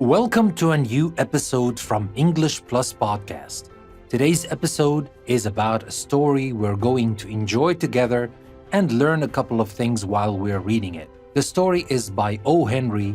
Welcome to a new episode from English Plus Podcast. Today's episode is about a story we're going to enjoy together and learn a couple of things while we're reading it. The story is by O. Henry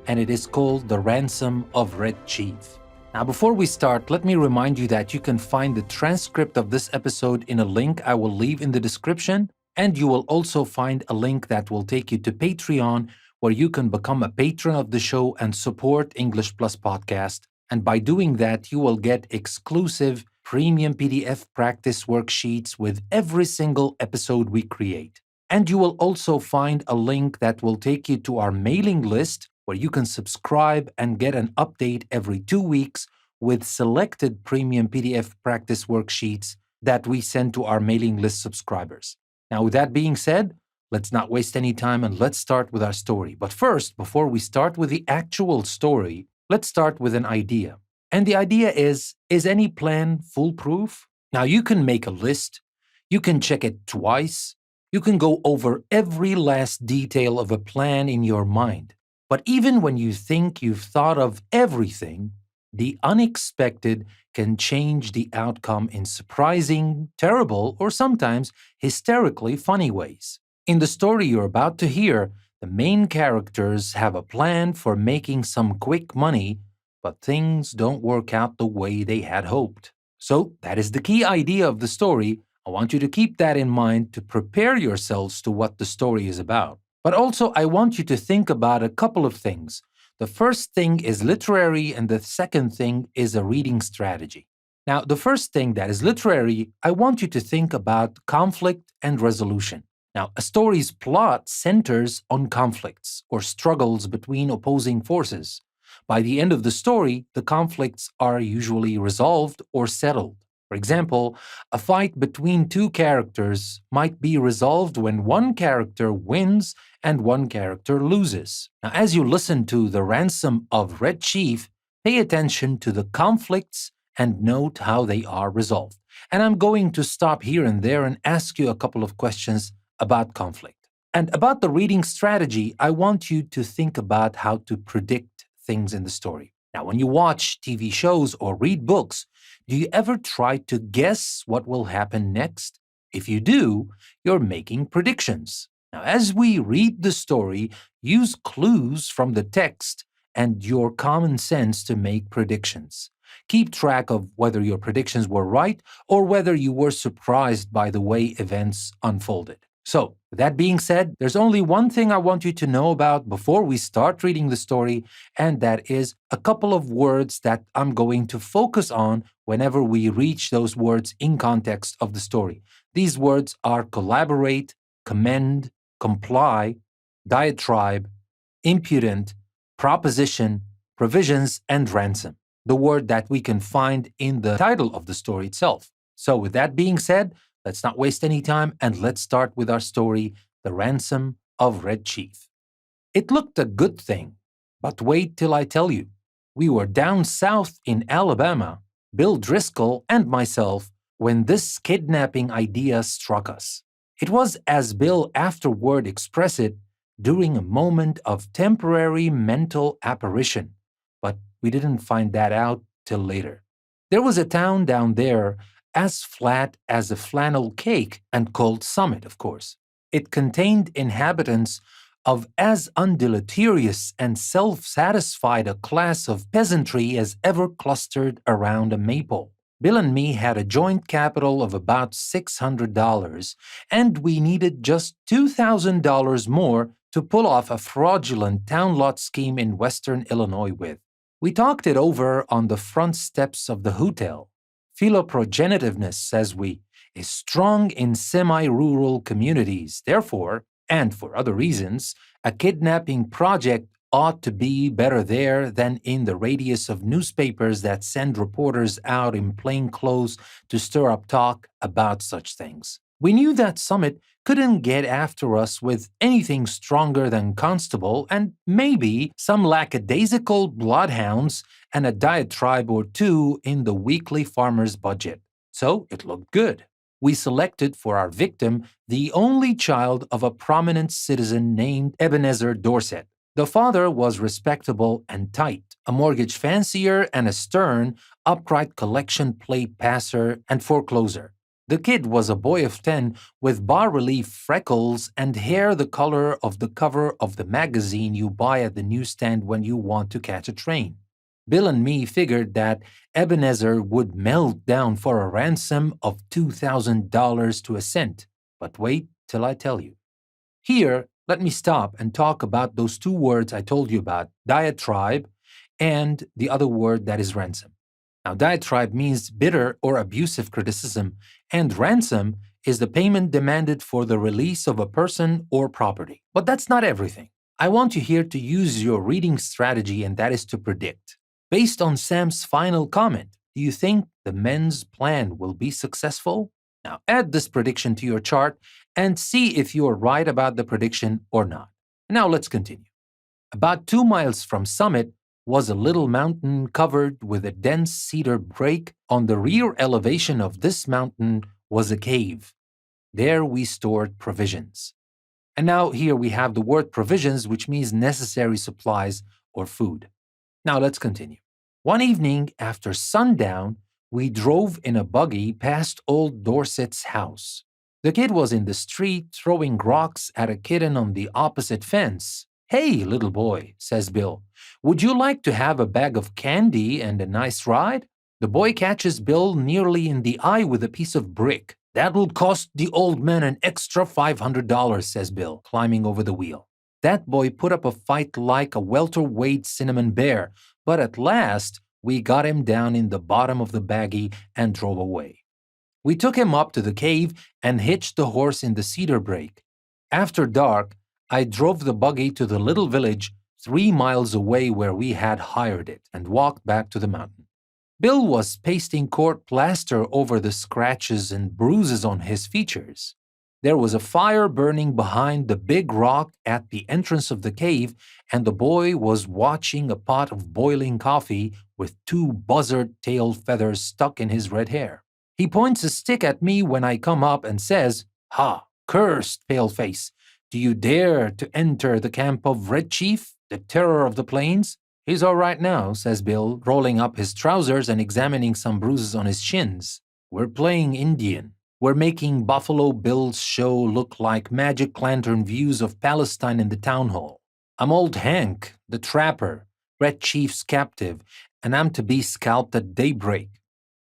and it is called The Ransom of Red Chief. Now, before we start, let me remind you that you can find the transcript of this episode in a link I will leave in the description, and you will also find a link that will take you to Patreon where you can become a patron of the show and support English Plus Podcast. And by doing that, you will get exclusive premium PDF practice worksheets with every single episode we create. And you will also find a link that will take you to our mailing list where you can subscribe and get an update every 2 weeks with selected premium PDF practice worksheets that we send to our mailing list subscribers. Now, with that being said, let's not waste any time and let's start with our story. But first, before we start with the actual story, let's start with an idea. And the idea is any plan foolproof? Now, you can make a list, you can check it twice, you can go over every last detail of a plan in your mind. But even when you think you've thought of everything, the unexpected can change the outcome in surprising, terrible, or sometimes hysterically funny ways. In the story you're about to hear, the main characters have a plan for making some quick money, but things don't work out the way they had hoped. So that is the key idea of the story. I want you to keep that in mind to prepare yourselves to what the story is about. But also, I want you to think about a couple of things. The first thing is literary, and the second thing is a reading strategy. Now, the first thing that is literary, I want you to think about conflict and resolution. Now, a story's plot centers on conflicts or struggles between opposing forces. By the end of the story, the conflicts are usually resolved or settled. For example, a fight between two characters might be resolved when one character wins and one character loses. Now, as you listen to The Ransom of Red Chief, pay attention to the conflicts and note how they are resolved. And I'm going to stop here and there and ask you a couple of questions about conflict. And about the reading strategy, I want you to think about how to predict things in the story. Now, when you watch TV shows or read books, do you ever try to guess what will happen next? If you do, you're making predictions. Now, as we read the story, use clues from the text and your common sense to make predictions. Keep track of whether your predictions were right or whether you were surprised by the way events unfolded. So, with that being said, there's only one thing I want you to know about before we start reading the story, and that is a couple of words that I'm going to focus on whenever we reach those words in context of the story. These words are collaborate, commend, comply, diatribe, impudent, proposition, provisions, and ransom, the word that we can find in the title of the story itself. So, with that being said, let's not waste any time and let's start with our story, The Ransom of Red Chief. It looked a good thing, but wait till I tell you. We were down south in Alabama, Bill Driscoll and myself, when this kidnapping idea struck us. It was, as Bill afterward expressed it, during a moment of temporary mental apparition, but we didn't find that out till later. There was a town down there as flat as a flannel cake and called Summit, of course. It contained inhabitants of as undeleterious and self-satisfied a class of peasantry as ever clustered around a maypole. Bill and me had a joint capital of about $600, and we needed just $2,000 more to pull off a fraudulent town lot scheme in western Illinois with. We talked it over on the front steps of the hotel. Philoprogenitiveness, says we, is strong in semi-rural communities. Therefore, and for other reasons, a kidnapping project ought to be better there than in the radius of newspapers that send reporters out in plain clothes to stir up talk about such things. We knew that Summit couldn't get after us with anything stronger than Constable and maybe some lackadaisical bloodhounds and a diatribe or two in the weekly farmer's budget. So it looked good. We selected for our victim the only child of a prominent citizen named Ebenezer Dorset. The father was respectable and tight, a mortgage fancier and a stern, upright collection plate passer and forecloser. The kid was a boy of 10 with bas-relief freckles and hair the color of the cover of the magazine you buy at the newsstand when you want to catch a train. Bill and me figured that Ebenezer would melt down for a ransom of $2,000 to a cent. But wait till I tell you. Here, let me stop and talk about those two words I told you about, diatribe and the other word that is ransom. Now, diatribe means bitter or abusive criticism, and ransom is the payment demanded for the release of a person or property. But that's not everything. I want you here to use your reading strategy, and that is to predict. Based on Sam's final comment, do you think the men's plan will be successful? Now, add this prediction to your chart and see if you are right about the prediction or not. Now, let's continue. About 2 miles from Summit was a little mountain covered with a dense cedar brake. On the rear elevation of this mountain was a cave. There we stored provisions. And now here we have the word provisions, which means necessary supplies or food. Now let's continue. One evening after sundown, we drove in a buggy past old Dorset's house. The kid was in the street throwing rocks at a kitten on the opposite fence. "Hey, little boy," says Bill, "would you like to have a bag of candy and a nice ride?" The boy catches Bill nearly in the eye with a piece of brick. "That will cost the old man an extra $500, says Bill, climbing over the wheel. That boy put up a fight like a welterweight cinnamon bear, but at last we got him down in the bottom of the baggie and drove away. We took him up to the cave and hitched the horse in the cedar brake. After dark, I drove the buggy to the little village 3 miles away where we had hired it and walked back to the mountain. Bill was pasting court plaster over the scratches and bruises on his features. There was a fire burning behind the big rock at the entrance of the cave, and the boy was watching a pot of boiling coffee with 2 buzzard tail feathers stuck in his red hair. He points a stick at me when I come up and says, "Ha, cursed paleface, do you dare to enter the camp of Red Chief, the terror of the plains?" "He's all right now," says Bill, rolling up his trousers and examining some bruises on his shins. "We're playing Indian. We're making Buffalo Bill's show look like magic lantern views of Palestine in the town hall. I'm old Hank, the trapper, Red Chief's captive, and I'm to be scalped at daybreak.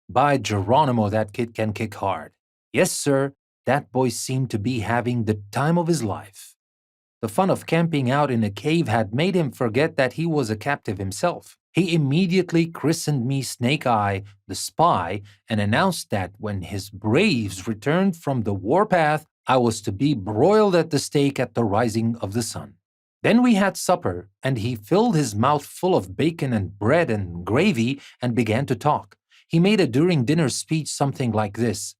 By Geronimo, that kid can kick hard. Yes, sir, that boy seemed to be having the time of his life." The fun of camping out in a cave had made him forget that he was a captive himself. He immediately christened me Snake Eye, the spy, and announced that when his braves returned from the warpath, I was to be broiled at the stake at the rising of the sun. Then we had supper, and he filled his mouth full of bacon and bread and gravy and began to talk. He made a during dinner speech something like this: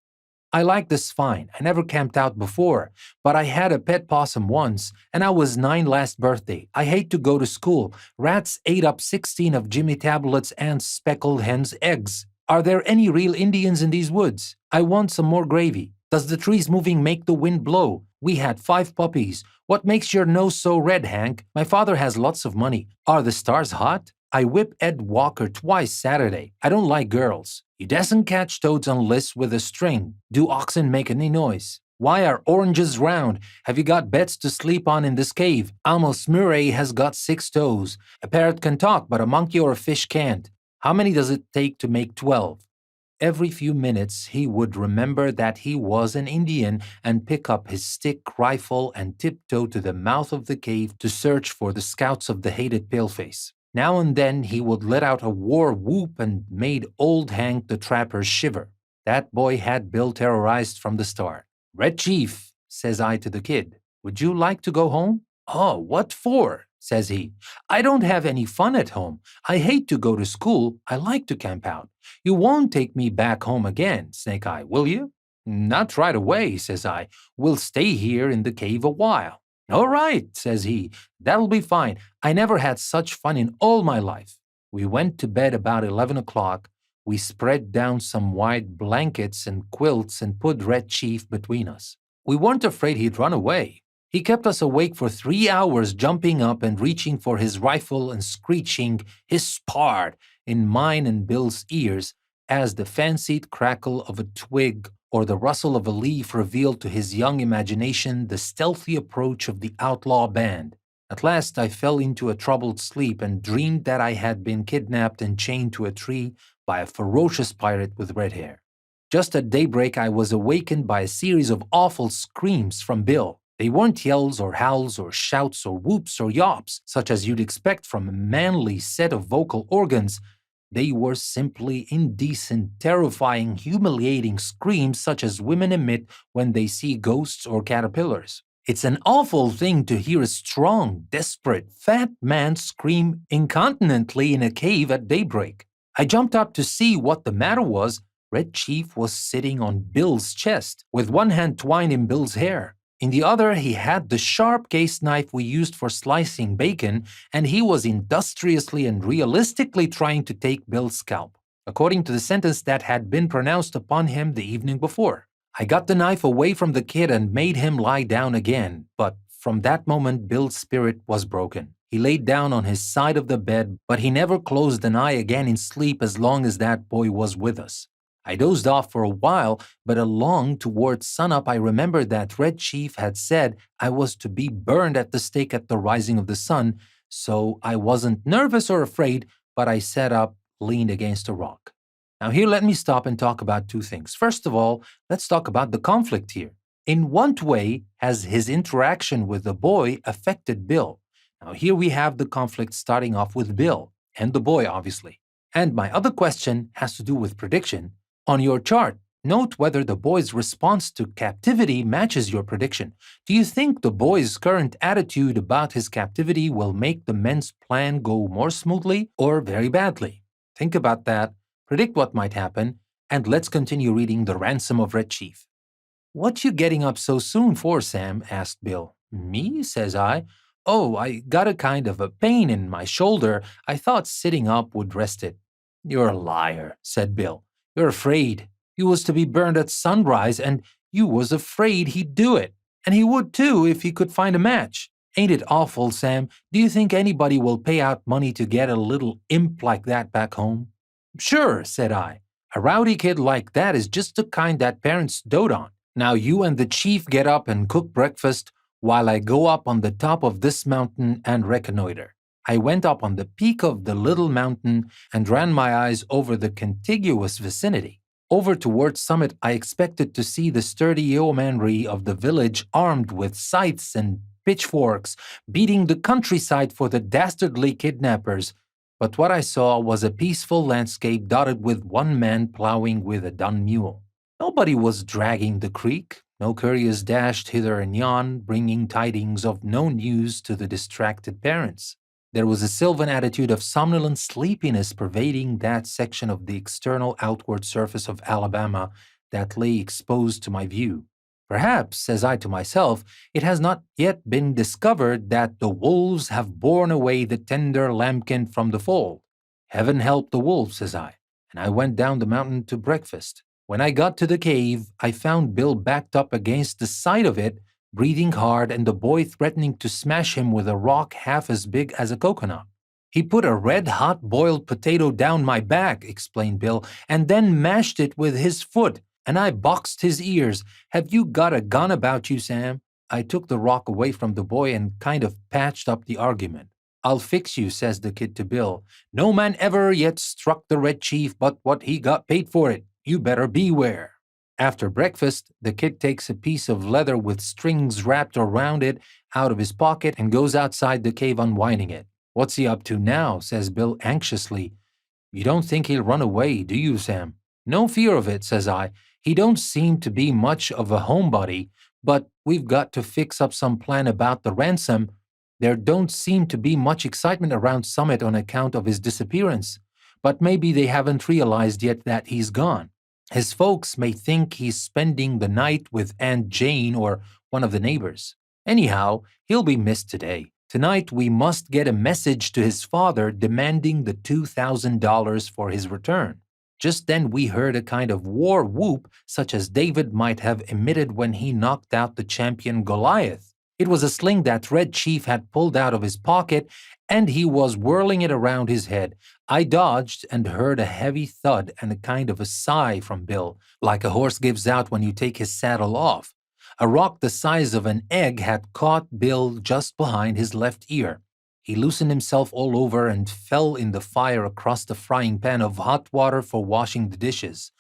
"I like this fine. I never camped out before, but I had a pet possum once, and I was 9 last birthday. I hate to go to school. Rats ate up 16 of Jimmy Tablet's aunt's speckled hen's eggs. Are there any real Indians in these woods? I want some more gravy. Does the trees moving make the wind blow? We had 5 puppies. What makes your nose so red, Hank? My father has lots of money. Are the stars hot? I whip Ed Walker twice Saturday. I don't like girls. You doesn't catch toads unless with a string. Do oxen make any noise? Why are oranges round? Have you got beds to sleep on in this cave? Amos Murray has got 6 toes. A parrot can talk, but a monkey or a fish can't. How many does it take to make 12? Every few minutes, he would remember that he was an Indian and pick up his stick rifle and tiptoe to the mouth of the cave to search for the scouts of the hated paleface. Now and then he would let out a war whoop and made old Hank the trapper shiver. That boy had Bill terrorized from the start. "Red Chief," says I to the kid, "would you like to go home?" "Oh, what for?" says he. "I don't have any fun at home. I hate to go to school. I like to camp out. You won't take me back home again, Snake Eye, will you?" "Not right away," says I. "We'll stay here in the cave a while." "All right," says he. "That'll be fine. I never had such fun in all my life." We went to bed about 11 o'clock. We spread down some white blankets and quilts and put Red Chief between us. We weren't afraid he'd run away. He kept us awake for 3 hours, jumping up and reaching for his rifle and screeching his part in mine and Bill's ears as the fancied crackle of a twig or the rustle of a leaf revealed to his young imagination the stealthy approach of the outlaw band. At last I fell into a troubled sleep and dreamed that I had been kidnapped and chained to a tree by a ferocious pirate with red hair. Just at daybreak, I was awakened by a series of awful screams from Bill. They weren't yells or howls or shouts or whoops or yops, such as you'd expect from a manly set of vocal organs. They were simply indecent, terrifying, humiliating screams such as women emit when they see ghosts or caterpillars. It's an awful thing to hear a strong, desperate, fat man scream incontinently in a cave at daybreak. I jumped up to see what the matter was. Red Chief was sitting on Bill's chest, with one hand twined in Bill's hair. In the other, he had the sharp case knife we used for slicing bacon, and he was industriously and realistically trying to take Bill's scalp, according to the sentence that had been pronounced upon him the evening before. I got the knife away from the kid and made him lie down again, but from that moment Bill's spirit was broken. He laid down on his side of the bed, but he never closed an eye again in sleep as long as that boy was with us. I dozed off for a while, but along towards sunup I remembered that Red Chief had said I was to be burned at the stake at the rising of the sun, so I wasn't nervous or afraid, but I sat up, leaned against a rock. Now here let me stop and talk about two things. First of all, let's talk about the conflict here. In what way has his interaction with the boy affected Bill? Now here we have the conflict starting off with Bill, and the boy obviously. And my other question has to do with prediction. On your chart, note whether the boy's response to captivity matches your prediction. Do you think the boy's current attitude about his captivity will make the men's plan go more smoothly or very badly? Think about that, predict what might happen, and let's continue reading The Ransom of Red Chief. "What you getting up so soon for, Sam?" asked Bill. "Me?" says I. "Oh, I got a kind of a pain in my shoulder. I thought sitting up would rest it." "You're a liar," said Bill. "You're afraid. You was to be burned at sunrise, and you was afraid he'd do it. And he would too if he could find a match. Ain't it awful, Sam? Do you think anybody will pay out money to get a little imp like that back home?" "Sure," said I. "A rowdy kid like that is just the kind that parents dote on. Now you and the chief get up and cook breakfast while I go up on the top of this mountain and reconnoiter." I went up on the peak of the little mountain and ran my eyes over the contiguous vicinity. Over towards summit, I expected to see the sturdy yeomanry of the village armed with scythes and pitchforks, beating the countryside for the dastardly kidnappers. But what I saw was a peaceful landscape dotted with one man plowing with a dun mule. Nobody was dragging the creek. No couriers dashed hither and yon, bringing tidings of no news to the distracted parents. There was a sylvan attitude of somnolent sleepiness pervading that section of the external outward surface of Alabama that lay exposed to my view. Perhaps, says I to myself, it has not yet been discovered that the wolves have borne away the tender lambkin from the fold. Heaven help the wolves, says I, and I went down the mountain to breakfast. When I got to the cave, I found Bill backed up against the side of it, breathing hard, and the boy threatening to smash him with a rock half as big as a coconut. "He put a red-hot boiled potato down my back," explained Bill, "and then mashed it with his foot, and I boxed his ears. Have you got a gun about you, Sam?" I took the rock away from the boy and kind of patched up the argument. "I'll fix you," says the kid to Bill. "No man ever yet struck the Red Chief but what he got paid for it. You better beware." After breakfast, the kid takes a piece of leather with strings wrapped around it out of his pocket and goes outside the cave unwinding it. "What's he up to now?" says Bill anxiously. "You don't think he'll run away, do you, Sam?" "No fear of it," says I. "He don't seem to be much of a homebody, but we've got to fix up some plan about the ransom. There don't seem to be much excitement around Summit on account of his disappearance, but maybe they haven't realized yet that he's gone. His folks may think he's spending the night with Aunt Jane or one of the neighbors. Anyhow, he'll be missed today. Tonight we must get a message to his father demanding the $2,000 for his return." Just then we heard a kind of war whoop such as David might have emitted when he knocked out the champion Goliath. It was a sling that Red Chief had pulled out of his pocket, and he was whirling it around his head. I dodged and heard a heavy thud and a kind of a sigh from Bill, like a horse gives out when you take his saddle off. A rock the size of an egg had caught Bill just behind his left ear. He loosened himself all over and fell in the fire across the frying pan of hot water for washing the dishes.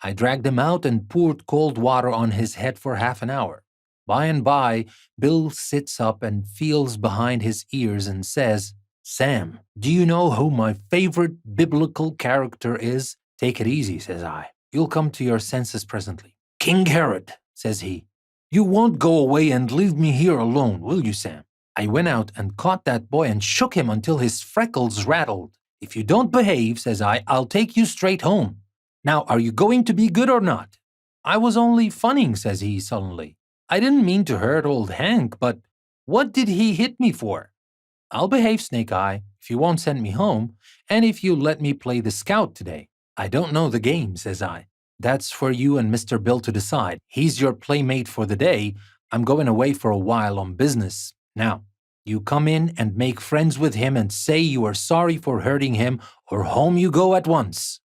I dragged him out and poured cold water on his head for half an hour. By and by, Bill sits up and feels behind his ears and says, "Sam, do you know who my favorite biblical character is?" "Take it easy," says I. "You'll come to your senses presently." "King Herod," says he. "You won't go away and leave me here alone, will you, Sam?" I went out and caught that boy and shook him until his freckles rattled. "If you don't behave," says I, "I'll take you straight home. Now, are you going to be good or not?" "I was only funning," says he sullenly. "I didn't mean to hurt old Hank, but what did he hit me for?" "I'll behave, Snake Eye, if you won't send me home, and if you let me play the scout today." "I don't know the game," says I. "That's for you and Mr. Bill to decide. He's your playmate for the day. I'm going away for a while on business. Now, you come in and make friends with him and say you are sorry for hurting him, or home you go at once."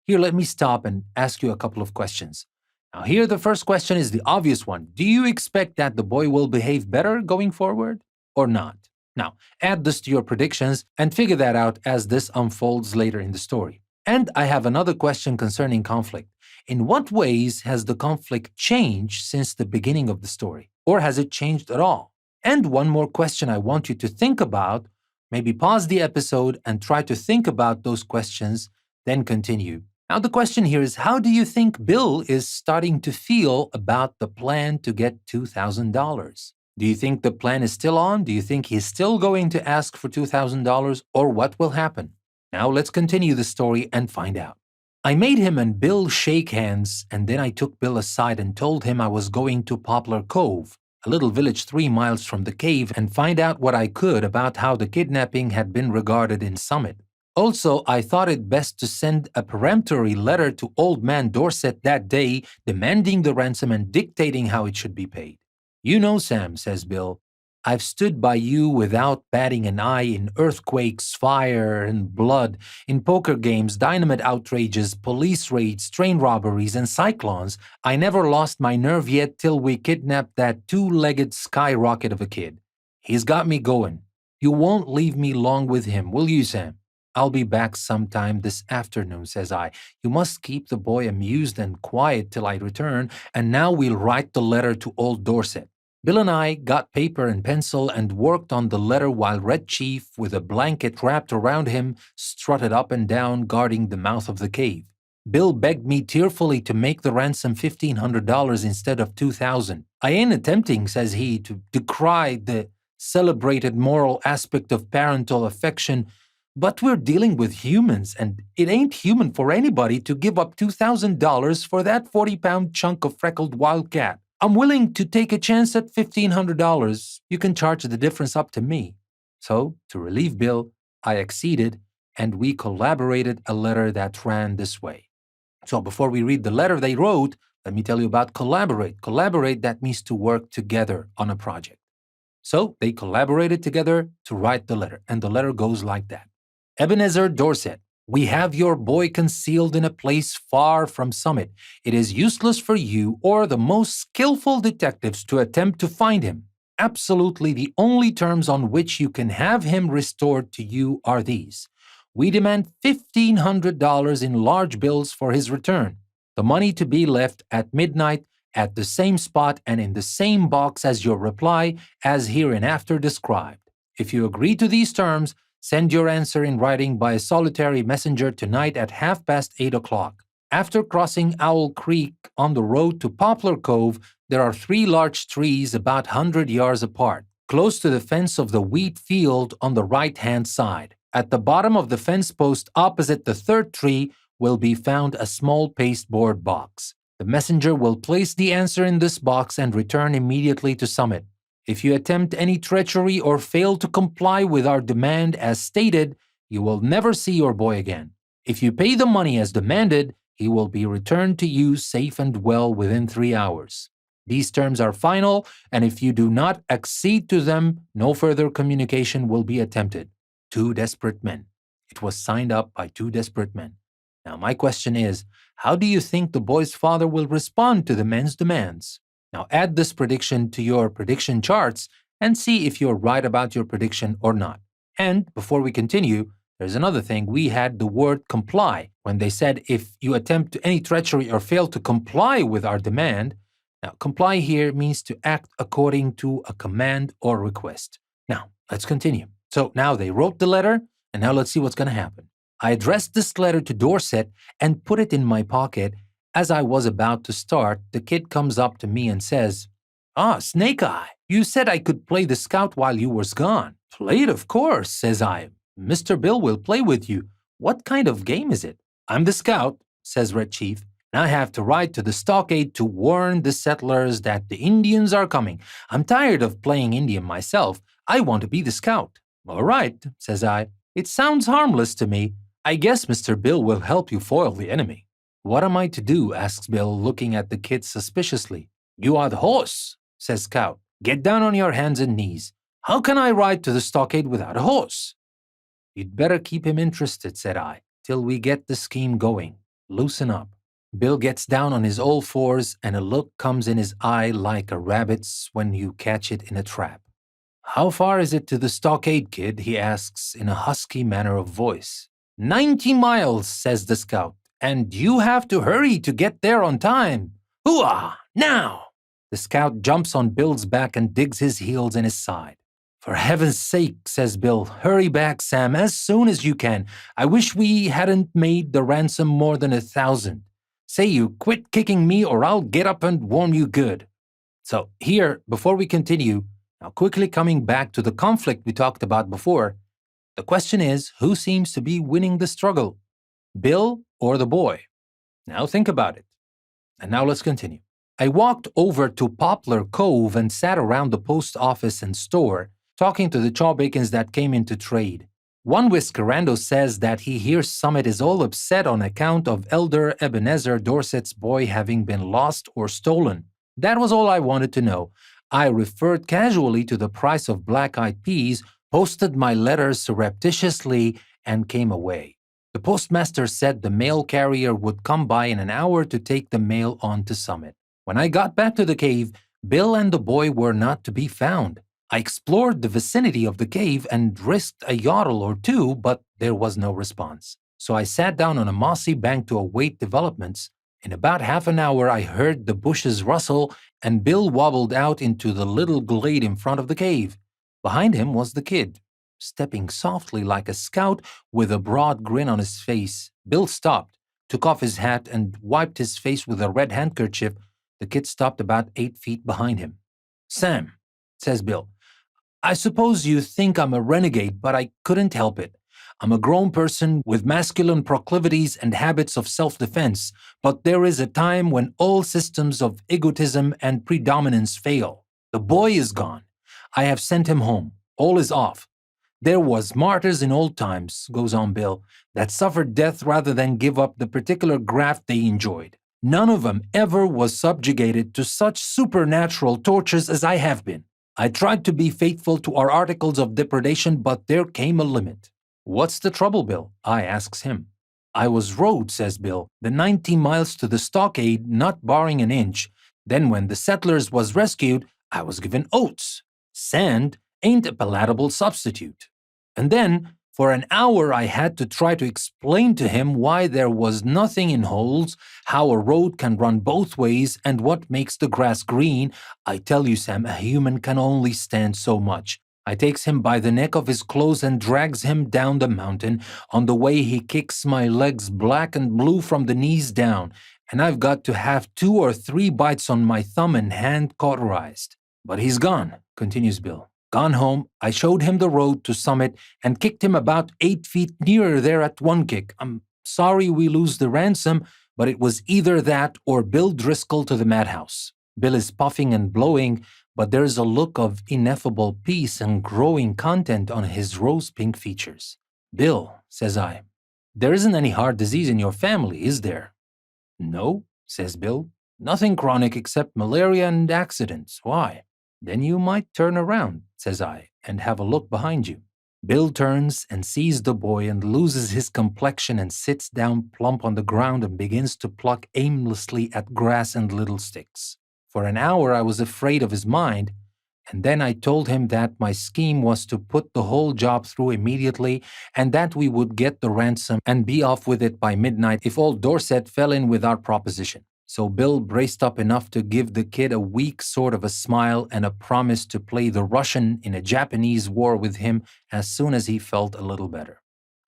Here, let me stop and ask you a couple of questions. Now, here the first question is the obvious one. Do you expect that the boy will behave better going forward or not? Now, add this to your predictions and figure that out as this unfolds later in the story. And I have another question concerning conflict. In what ways has the conflict changed since the beginning of the story? Or has it changed at all? And one more question I want you to think about. Maybe pause the episode and try to think about those questions, then continue. Now, the question here is, how do you think Bill is starting to feel about the plan to get $2,000? Do you think the plan is still on? Do you think he's still going to ask for $2,000, or what will happen? Now, let's continue the story and find out. I made him and Bill shake hands, and then I took Bill aside and told him I was going to Poplar Cove, a little village 3 miles from the cave, and find out what I could about how the kidnapping had been regarded in Summit. Also, I thought it best to send a peremptory letter to Old Man Dorset that day, demanding the ransom and dictating how it should be paid. "You know, Sam," says Bill, "I've stood by you without batting an eye in earthquakes, fire, and blood, in poker games, dynamite outrages, police raids, train robberies, and cyclones. I never lost my nerve yet till we kidnapped that two-legged skyrocket of a kid. He's got me going. You won't leave me long with him, will you, Sam?" "I'll be back sometime this afternoon," says I. "You must keep the boy amused and quiet till I return, and now we'll write the letter to old Dorset." Bill and I got paper and pencil and worked on the letter while Red Chief, with a blanket wrapped around him, strutted up and down guarding the mouth of the cave. Bill begged me tearfully to make the ransom $1,500 instead of $2,000. "I ain't attempting," says he, "to decry the celebrated moral aspect of parental affection, but we're dealing with humans, and it ain't human for anybody to give up $2,000 for that 40-pound chunk of freckled wildcat. I'm willing to take a chance at $1,500. You can charge the difference up to me." So, to relieve Bill, I acceded, and we collaborated a letter that ran this way. So, before we read the letter they wrote, let me tell you about collaborate. Collaborate, that means to work together on a project. So, they collaborated together to write the letter, and the letter goes like that. "Ebenezer Dorset, we have your boy concealed in a place far from Summit. It is useless for you or the most skillful detectives to attempt to find him. Absolutely the only terms on which you can have him restored to you are these. We demand $1,500 in large bills for his return, the money to be left at midnight at the same spot and in the same box as your reply, as hereinafter described. If you agree to these terms, send your answer in writing by a solitary messenger tonight at 8:30. After crossing Owl Creek on the road to Poplar Cove, there are 3 large trees about 100 yards apart, close to the fence of the wheat field on the right-hand side. At the bottom of the fence post opposite the 3rd tree will be found a small pasteboard box. The messenger will place the answer in this box and return immediately to Summit. If you attempt any treachery or fail to comply with our demand as stated, you will never see your boy again. If you pay the money as demanded, he will be returned to you safe and well within 3 hours. These terms are final, and if you do not accede to them, no further communication will be attempted. Two desperate men. It was signed up by two desperate men. Now, my question is, how do you think the boy's father will respond to the men's demands? Now, add this prediction to your prediction charts and see if you're right about your prediction or not. And before we continue, there's another thing. We had the word comply when they said if you attempt any treachery or fail to comply with our demand. Now, comply here means to act according to a command or request. Now, let's continue. So now they wrote the letter, and now let's see what's going to happen. I addressed this letter to Dorset and put it in my pocket. As I was about to start, the kid comes up to me and says, "Ah, Snake Eye, you said I could play the scout while you was gone." "Play it, of course," says I. "Mr. Bill will play with you. What kind of game is it?" "I'm the scout," says Red Chief, "and I have to ride to the stockade to warn the settlers that the Indians are coming. I'm tired of playing Indian myself. I want to be the scout." "All right," says I. "It sounds harmless to me. I guess Mr. Bill will help you foil the enemy." "What am I to do?" asks Bill, looking at the kid suspiciously. "You are the horse," says Scout. "Get down on your hands and knees. How can I ride to the stockade without a horse?" "You'd better keep him interested," said I, "till we get the scheme going. Loosen up." Bill gets down on his all fours, and a look comes in his eye like a rabbit's when you catch it in a trap. "How far is it to the stockade, kid?" he asks in a husky manner of voice. 90 miles, says the scout, "and you have to hurry to get there on time. Hooah! Now!" The scout jumps on Bill's back and digs his heels in his side. "For heaven's sake," says Bill, "hurry back, Sam, as soon as you can. I wish we hadn't made the ransom more than 1,000. Say you quit kicking me or I'll get up and warm you good." So here, before we continue, now quickly coming back to the conflict we talked about before, the question is, who seems to be winning the struggle? Bill or the boy? Now think about it. And now let's continue. I walked over to Poplar Cove and sat around the post office and store, talking to the chawbacons that came into trade. One whiskerando says that he hears Summit is all upset on account of Elder Ebenezer Dorset's boy having been lost or stolen. That was all I wanted to know. I referred casually to the price of black-eyed peas, posted my letters surreptitiously, and came away. The postmaster said the mail carrier would come by in an hour to take the mail on to Summit. When I got back to the cave, Bill and the boy were not to be found. I explored the vicinity of the cave and risked a yodel or two, but there was no response. So I sat down on a mossy bank to await developments. In about half an hour, I heard the bushes rustle, and Bill wobbled out into the little glade in front of the cave. Behind him was the kid, stepping softly like a scout with a broad grin on his face. Bill stopped, took off his hat, and wiped his face with a red handkerchief. The kid stopped about 8 feet behind him. "Sam," says Bill, "I suppose you think I'm a renegade, but I couldn't help it. I'm a grown person with masculine proclivities and habits of self-defense, but there is a time when all systems of egotism and predominance fail. The boy is gone. I have sent him home. All is off. There was martyrs in old times," goes on Bill, "that suffered death rather than give up the particular graft they enjoyed. None of them ever was subjugated to such supernatural tortures as I have been. I tried to be faithful to our articles of depredation, but there came a limit." "What's the trouble, Bill?" I asks him. "I was rode," says Bill, "the 90 miles to the stockade, not barring an inch. Then when the settlers was rescued, I was given oats. Sand ain't a palatable substitute. And then, for an hour I had to try to explain to him why there was nothing in holes, how a road can run both ways, and what makes the grass green. I tell you, Sam, a human can only stand so much. I takes him by the neck of his clothes and drags him down the mountain. On the way he kicks my legs black and blue from the knees down, and I've got to have 2 or 3 bites on my thumb and hand cauterized. But he's gone," continues Bill. "Gone home. I showed him the road to Summit and kicked him about 8 feet nearer there at one kick. I'm sorry we lose the ransom, but it was either that or Bill Driscoll to the madhouse." Bill is puffing and blowing, but there's a look of ineffable peace and growing content on his rose-pink features. "Bill," says I, "there isn't any heart disease in your family, is there?" "No," says Bill. Nothing chronic except malaria and accidents. Why? Then you might turn around, says I, and have a look behind you. Bill turns and sees the boy and loses his complexion and sits down plump on the ground and begins to pluck aimlessly at grass and little sticks. For an hour I was afraid of his mind, and then I told him that my scheme was to put the whole job through immediately and that we would get the ransom and be off with it by midnight if old Dorset fell in with our proposition. So Bill braced up enough to give the kid a weak sort of a smile and a promise to play the Russian in a Japanese war with him as soon as he felt a little better.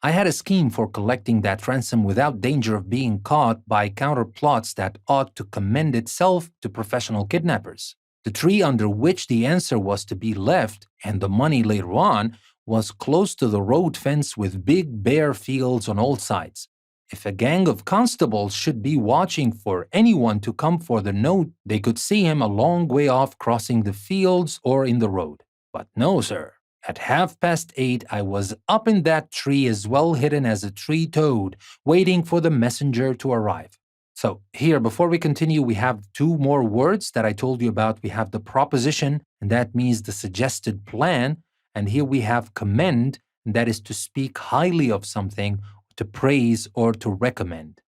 I had a scheme for collecting that ransom without danger of being caught by counterplots that ought to commend itself to professional kidnappers. The tree under which the answer was to be left, and the money later on, was close to the road fence with big bare fields on all sides. If a gang of constables should be watching for anyone to come for the note, they could see him a long way off crossing the fields or in the road. But no, sir. At 8:30, I was up in that tree as well hidden as a tree toad, waiting for the messenger to arrive. So, here, before we continue, we have two more words that I told you about. We have the proposition, and that means the suggested plan. And here we have commend, and that is to speak highly of something, to praise, or to recommend.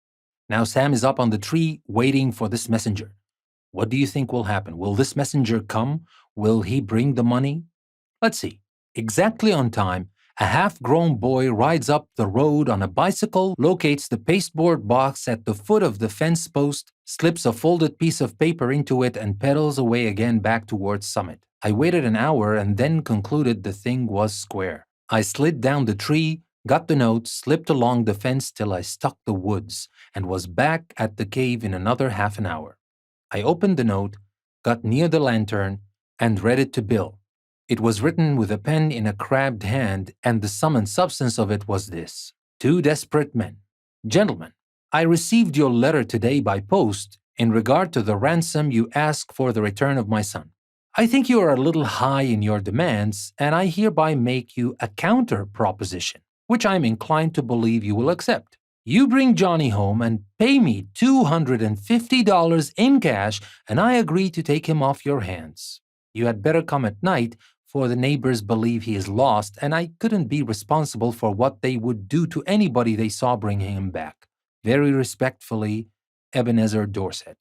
Now, Sam is up on the tree waiting for this messenger. What do you think will happen? Will this messenger come? Will he bring the money? Let's see. Exactly on time, a half-grown boy rides up the road on a bicycle, locates the pasteboard box at the foot of the fence post, slips a folded piece of paper into it, and pedals away again back towards Summit. I waited an hour and then concluded the thing was square. I slid down the tree, got the note, slipped along the fence till I struck the woods, and was back at the cave in another half an hour. I opened the note, got near the lantern, and read it to Bill. It was written with a pen in a crabbed hand, and the sum and substance of it was this. Two desperate men. Gentlemen, I received your letter today by post in regard to the ransom you ask for the return of my son. I think you are a little high in your demands, and I hereby make you a counter proposition, which I am inclined to believe you will accept. You bring Johnny home and pay me $250 in cash, and I agree to take him off your hands. You had better come at night, for the neighbors believe he is lost, and I couldn't be responsible for what they would do to anybody they saw bringing him back. Very respectfully, Ebenezer Dorset.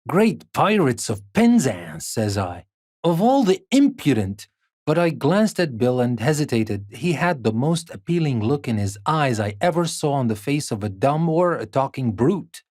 Great pirates of Penzance, says I. Of all the impudent— But I glanced at Bill and hesitated. He had the most appealing look in his eyes I ever saw on the face of a dumb or a talking brute.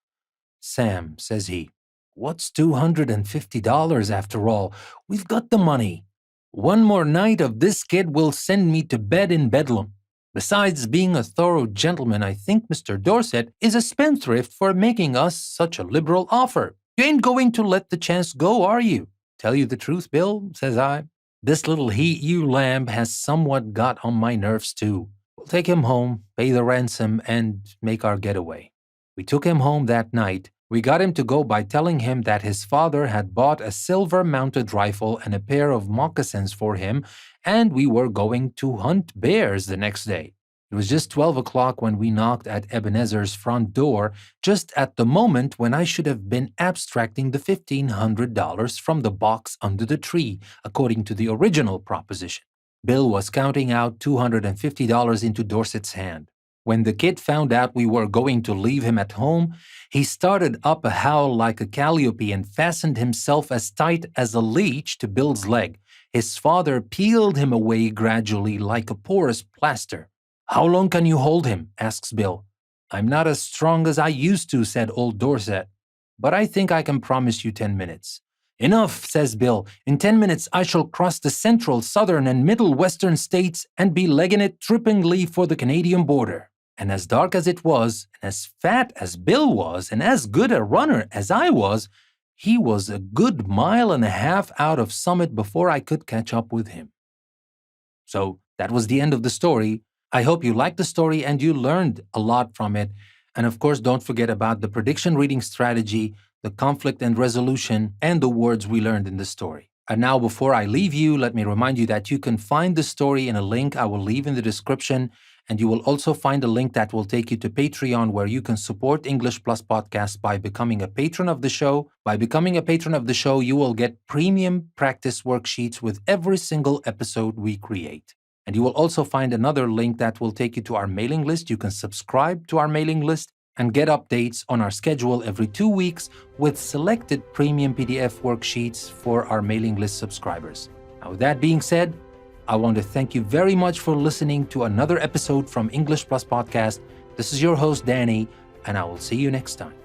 Sam, says he, what's $250 after all? We've got the money. One more night of this kid will send me to bed in Bedlam. Besides being a thorough gentleman, I think Mr. Dorset is a spendthrift for making us such a liberal offer. You ain't going to let the chance go, are you? Tell you the truth, Bill, says I. This little heat-you lamb has somewhat got on my nerves too. We'll take him home, pay the ransom, and make our getaway. We took him home that night. We got him to go by telling him that his father had bought a silver-mounted rifle and a pair of moccasins for him, and we were going to hunt bears the next day. It was just 12 o'clock when we knocked at Ebenezer's front door, just at the moment when I should have been abstracting the $1,500 from the box under the tree, according to the original proposition. Bill was counting out $250 into Dorset's hand. When the kid found out we were going to leave him at home, he started up a howl like a calliope and fastened himself as tight as a leech to Bill's leg. His father peeled him away gradually like a porous plaster. How long can you hold him? Asks Bill. I'm not as strong as I used to, said old Dorset, but I think I can promise you 10 minutes. Enough, says Bill. In 10 minutes I shall cross the central, southern, and middle western states and be legging it trippingly for the Canadian border. And as dark as it was, and as fat as Bill was, and as good a runner as I was, he was a good mile and a half out of Summit before I could catch up with him. So that was the end of the story. I hope you liked the story and you learned a lot from it. And of course, don't forget about the prediction reading strategy, the conflict and resolution, and the words we learned in the story. And now, before I leave you, let me remind you that you can find the story in a link I will leave in the description. And you will also find a link that will take you to Patreon, where you can support English Plus Podcast by becoming a patron of the show. By becoming a patron of the show, you will get premium practice worksheets with every single episode we create. And you will also find another link that will take you to our mailing list. You can subscribe to our mailing list and get updates on our schedule every 2 weeks with selected premium PDF worksheets for our mailing list subscribers. Now, with that being said, I want to thank you very much for listening to another episode from English Plus Podcast. This is your host, Danny, and I will see you next time.